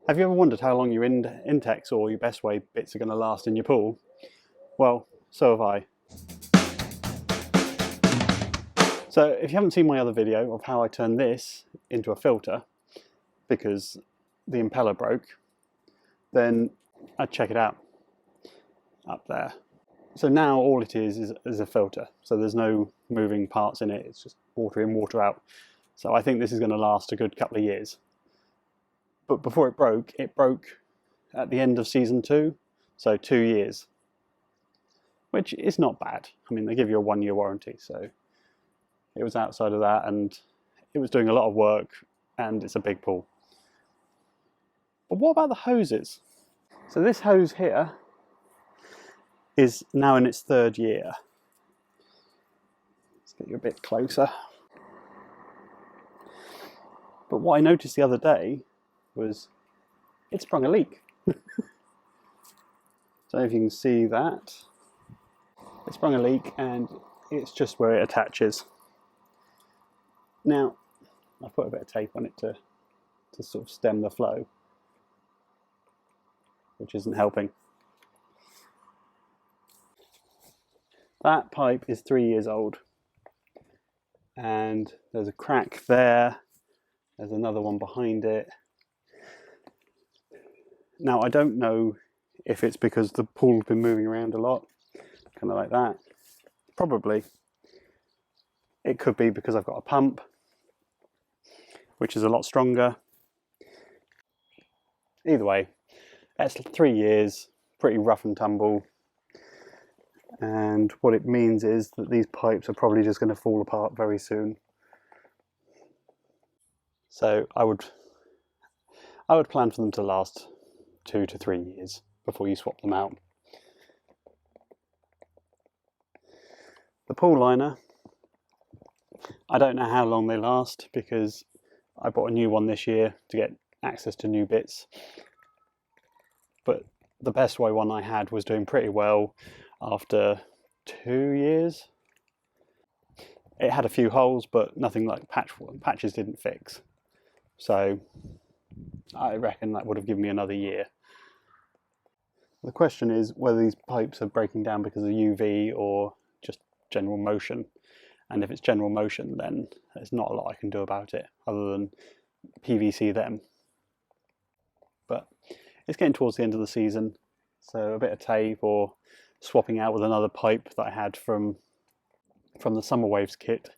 Have you ever wondered how long your Intex or your Bestway bits are going to last in your pool? Well, so have I. So if you haven't seen my other video of how I turned this into a filter because the impeller broke, then I'd check it out up there. So now all it is a filter. So there's no moving parts in it. It's just water in, water out. So I think this is going to last a good couple of years. But before it broke at the end of season 2, so 2 years, which is not bad. I mean, they give you a 1-year warranty, so it was outside of that, and it was doing a lot of work, and it's a big pool. But what about the hoses? So this hose here is now in its 3rd year. Let's get you a bit closer. But what I noticed the other day was it sprung a leak. So if you can see that, it sprung a leak, and it's just where it attaches. Now, I've put a bit of tape on it to sort of stem the flow, which isn't helping. That pipe is 3 years old, and there's a crack there. There's another one behind it. Now, I don't know if it's because the pool's been moving around a lot, kind of like that. Probably. It could be because I've got a pump, which is a lot stronger. Either way, that's 3 years, pretty rough and tumble. And what it means is that these pipes are probably just going to fall apart very soon. So I would plan for them to last 2 to 3 years before you swap them out. The pool liner, I don't know how long they last because I bought a new one this year to get access to new bits. But the Bestway one I had was doing pretty well after 2 years. It had a few holes, but nothing like patches didn't fix. So I reckon that would have given me another year. The question is whether these pipes are breaking down because of UV or just general motion. And if it's general motion, then there's not a lot I can do about it other than PVC them. But it's getting towards the end of the season, so a bit of tape or swapping out with another pipe that I had from the Summer Waves kit.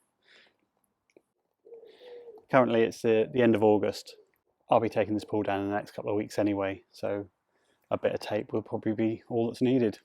Currently it's the end of August. I'll be taking this pool down in the next couple of weeks anyway, so a bit of tape will probably be all that's needed.